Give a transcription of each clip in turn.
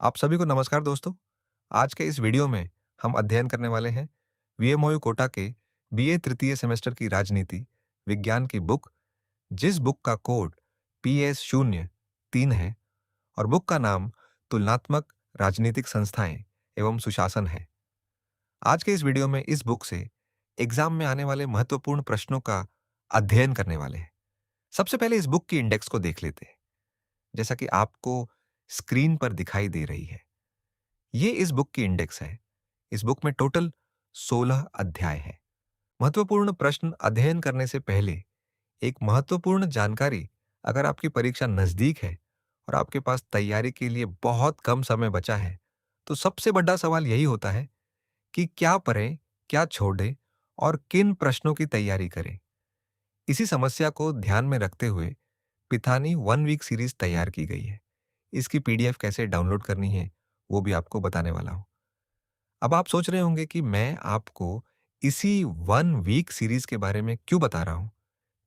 आप सभी को नमस्कार दोस्तों। आज के इस वीडियो में हम अध्ययन करने वाले हैं वीएमओयू कोटा के बीए तृतीय सेमेस्टर की राजनीति विज्ञान की बुक, जिस बुक का कोड PS03 है और बुक का नाम तुलनात्मक राजनीतिक संस्थाएं एवं सुशासन है। आज के इस वीडियो में इस बुक से एग्जाम में आने वाले महत्वपूर्ण प्रश्नों का अध्ययन करने वाले हैं। सबसे पहले इस बुक की इंडेक्स को देख लेते हैं, जैसा कि आपको स्क्रीन पर दिखाई दे रही है। ये इस बुक की इंडेक्स है। इस बुक में टोटल 16 अध्याय है। महत्वपूर्ण प्रश्न अध्ययन करने से पहले एक महत्वपूर्ण जानकारी, अगर आपकी परीक्षा नजदीक है और आपके पास तैयारी के लिए बहुत कम समय बचा है, तो सबसे बड़ा सवाल यही होता है कि क्या पढ़ें, क्या छोड़ें और किन प्रश्नों की तैयारी करें। इसी समस्या को ध्यान में रखते हुए पिथानी 1 वीक सीरीज तैयार की गई है। इसकी पीडीएफ कैसे डाउनलोड करनी है, वो भी आपको बताने वाला हूं। अब आप सोच रहे होंगे कि मैं आपको इसी 1 वीक सीरीज के बारे में क्यों बता रहा हूं,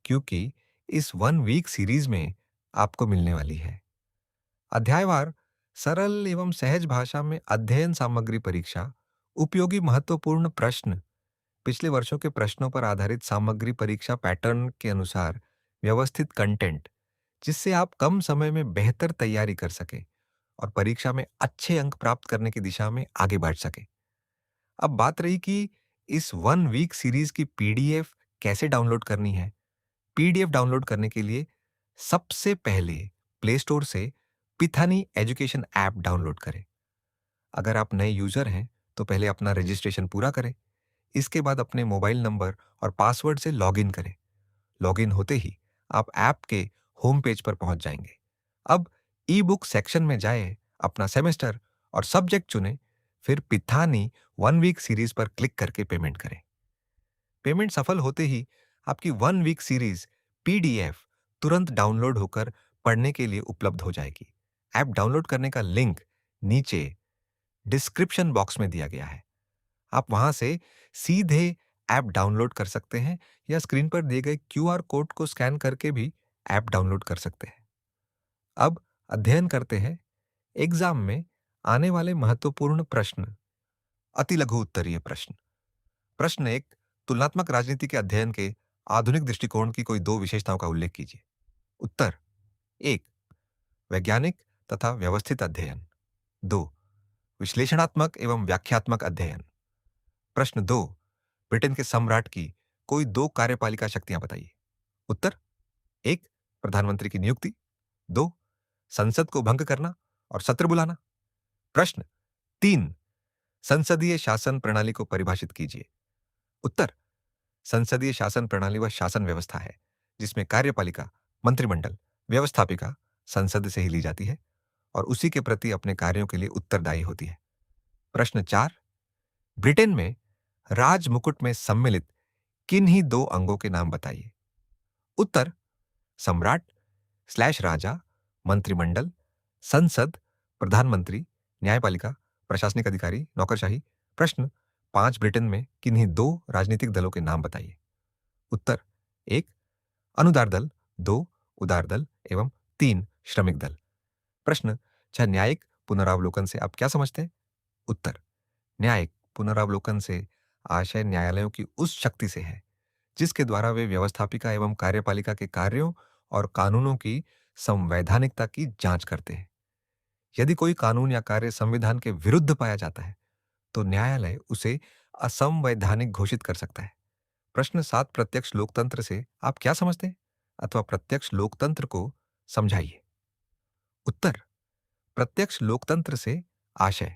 क्योंकि इस 1 वीक सीरीज में आपको मिलने वाली है अध्यायवार सरल एवं सहज भाषा में अध्ययन सामग्री परीक्षा, उपयोगी महत्वपूर्ण प्रश्न, पिछले वर्षों के प्रश्नों पर आधारित सामग्री परीक्षा पैटर्न के अनुसार व्यवस्थित कंटेंट, जिससे आप कम समय में बेहतर तैयारी कर सके और परीक्षा में अच्छे अंक प्राप्त करने की दिशा में आगे बढ़ सके। अब बात रही कि इस 1 वीक सीरीज की पीडीएफ कैसे डाउनलोड करनी है। पीडीएफ डाउनलोड करने के लिए सबसे पहले प्ले स्टोर से पिथानी एजुकेशन ऐप डाउनलोड करें। अगर आप नए यूजर हैं तो पहले अपना रजिस्ट्रेशन पूरा करें। इसके बाद अपने मोबाइल नंबर और पासवर्ड से लॉगिन करें। लॉगिन होते ही आप ऐप के होम पेज पर पहुंच जाएंगे। अब ई बुक सेक्शन में जाएं, अपना सेमेस्टर और सब्जेक्ट चुनें, फिर पिथानी 1 वीक सीरीज पर क्लिक करके पेमेंट करें। पेमेंट सफल होते ही आपकी 1 वीक सीरीज पीडीएफ तुरंत डाउनलोड होकर पढ़ने के लिए उपलब्ध हो जाएगी। ऐप डाउनलोड करने का लिंक नीचे डिस्क्रिप्शन बॉक्स में दिया गया है। आप वहां से सीधे ऐप डाउनलोड कर सकते हैं या स्क्रीन पर दिए गए क्यूआर कोड को स्कैन करके भी ऐप डाउनलोड कर सकते हैं। अब अध्ययन करते हैं एग्जाम में आने वाले महत्वपूर्ण प्रश्न। अति लघु उत्तरीय प्रश्न। प्रश्न 1, तुलनात्मक राजनीति के अध्ययन के आधुनिक दृष्टिकोण की कोई दो विशेषताओं का उल्लेख कीजिए। उत्तर 1, वैज्ञानिक तथा व्यवस्थित अध्ययन। 2, विश्लेषणात्मक एवं व्याख्यात्मक अध्ययन। प्रश्न 2, ब्रिटेन के सम्राट की कोई दो कार्यपालिका शक्तियां बताइए। उत्तर 1, प्रधानमंत्री की नियुक्ति। 2, संसद को भंग करना और सत्र बुलाना। प्रश्न 3, संसदीय शासन प्रणाली को परिभाषित कीजिए। उत्तर, संसदीय शासन प्रणाली वह शासन व्यवस्था है जिसमें कार्यपालिका, मंत्रिमंडल, व्यवस्थापिका संसद से ही ली जाती है और उसी के प्रति अपने कार्यों के लिए उत्तरदायी होती है। प्रश्न 4, ब्रिटेन में राज मुकुट में सम्मिलित किन्हीं दो अंगों के नाम बताइए। उत्तर, सम्राट स्लैश राजा, मंत्रिमंडल, संसद, प्रधानमंत्री, न्यायपालिका, प्रशासनिक अधिकारी, नौकरशाही। प्रश्न 5, ब्रिटेन में किन्हीं दो राजनीतिक दलों के नाम बताइए। उत्तर 1, अनुदार दल, 2, उदार दल एवं 3, श्रमिक दल। प्रश्न 6, न्यायिक पुनरावलोकन से आप क्या समझते हैं। उत्तर, न्यायिक पुनरावलोकन से आशय न्यायालयों की उस शक्ति से है जिसके द्वारा वे व्यवस्थापिका एवं कार्यपालिका के कार्यों और कानूनों की संवैधानिकता की जांच करते हैं। यदि कोई कानून या कार्य संविधान के विरुद्ध पाया जाता है तो न्यायालय उसे असंवैधानिक घोषित कर सकता है। प्रश्न 7, प्रत्यक्ष लोकतंत्र से आप क्या समझते हैं अथवा प्रत्यक्ष लोकतंत्र को समझाइए। उत्तर, प्रत्यक्ष लोकतंत्र से आशय,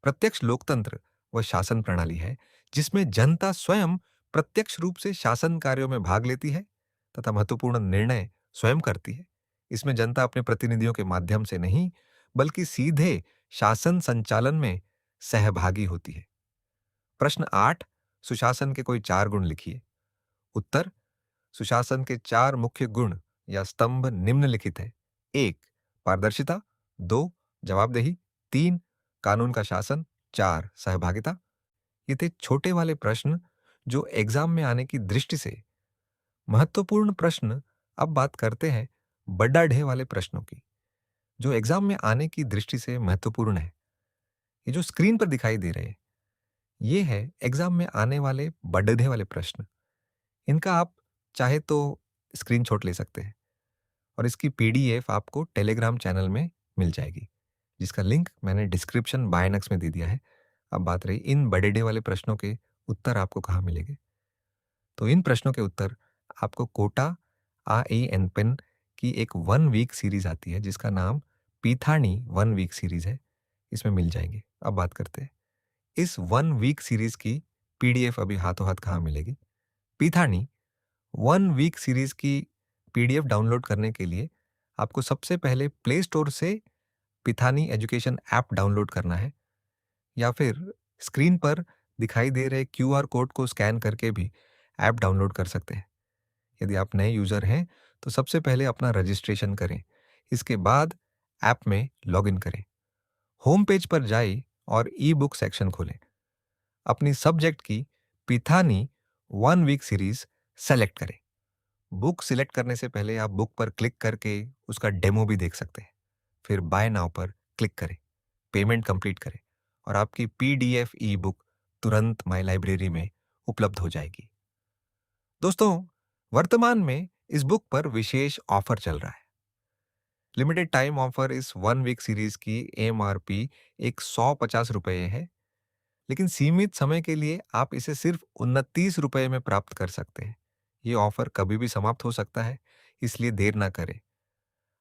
प्रत्यक्ष लोकतंत्र वह शासन प्रणाली है जिसमें जनता स्वयं प्रत्यक्ष रूप से शासन कार्यों में भाग लेती है तथा महत्वपूर्ण निर्णय स्वयं करती है। इसमें जनता अपने प्रतिनिधियों के माध्यम से नहीं बल्कि सीधे शासन संचालन में सहभागी होती है। प्रश्न 8, सुशासन के कोई 4 गुण लिखिए। उत्तर, सुशासन के 4 मुख्य गुण या स्तंभ निम्नलिखित है। 1, पारदर्शिता। 2, जवाबदेही। 3, कानून का शासन। 4, सहभागिता। ये थे छोटे वाले प्रश्न जो एग्जाम में आने की दृष्टि से महत्वपूर्ण प्रश्न। अब बात करते हैं बड़ा ढे वाले प्रश्नों की। जो एग्जाम में आने की दृष्टि से महत्वपूर्ण है। ये जो स्क्रीन पर दिखाई दे रहे हैं, ये है एग्जाम में आने वाले बढ़ने वाले प्रश्न। इनका आप चाहे तो स्क्रीनशॉट ले सकते हैं और इसकी पीडीएफ आपको टेलीग्राम चैनल में मिल जाएगी, जिसका लिंक मैंने डिस्क्रिप्शन बायनक्स में दे दिया है। अब बात रही इन बढ़ने वाले प्रश्नों के उत्तर आपको कहाँ मिलेंगे। तो इन प्रश्नों के उत्तर आपको कोटा एन पेन की एक 1 वीक सीरीज आती है, जिसका नाम पीथानी 1 वीक सीरीज है, इसमें मिल जाएंगे। अब बात करते हैं इस 1 वीक सीरीज की पीडीएफ अभी हाथों हाथ कहाँ मिलेगी। पीथानी 1 वीक सीरीज की पीडीएफ डाउनलोड करने के लिए आपको सबसे पहले प्ले स्टोर से पिथानी एजुकेशन ऐप डाउनलोड करना है, या फिर स्क्रीन पर दिखाई दे रहे क्यूआर कोड को स्कैन करके भी ऐप डाउनलोड कर सकते हैं। यदि आप नए यूज़र हैं तो सबसे पहले अपना रजिस्ट्रेशन करें, इसके बाद ऐप में लॉगिन करें। होम पेज पर जाइए और ई बुक सेक्शन खोलें। अपनी सब्जेक्ट की पिथानी 1 वीक सीरीज सेलेक्ट करें। बुक सिलेक्ट करने से पहले आप बुक पर क्लिक करके उसका डेमो भी देख सकते हैं। फिर बाय नाउ पर क्लिक करें, पेमेंट कंप्लीट करें और आपकी पीडीएफ ई बुक तुरंत माई लाइब्रेरी में उपलब्ध हो जाएगी। दोस्तों, वर्तमान में इस बुक पर विशेष ऑफर चल रहा है। लिमिटेड टाइम ऑफर इस 1 वीक सीरीज की एमआरपी 150 रुपये है, लेकिन सीमित समय के लिए आप इसे सिर्फ 29 रुपये में प्राप्त कर सकते हैं। ये ऑफर कभी भी समाप्त हो सकता है, इसलिए देर ना करें।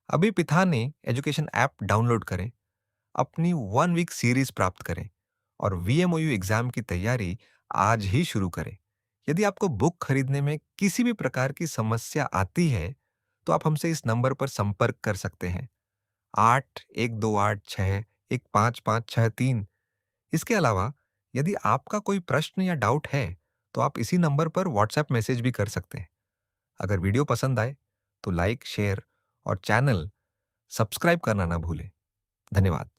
अभी पिथानी एजुकेशन ऐप डाउनलोड करें, अपनी 1 वीक सीरीज प्राप्त करें और वीएमओयू एग्जाम की तैयारी आज ही शुरू करें। यदि आपको बुक खरीदने में किसी भी प्रकार की समस्या आती है, तो आप हमसे इस नंबर पर संपर्क कर सकते हैं, 8128615563। इसके अलावा यदि आपका कोई प्रश्न या डाउट है, तो आप इसी नंबर पर व्हाट्सएप मैसेज भी कर सकते हैं। अगर वीडियो पसंद आए तो लाइक, शेयर और चैनल सब्सक्राइब करना ना भूलें। धन्यवाद।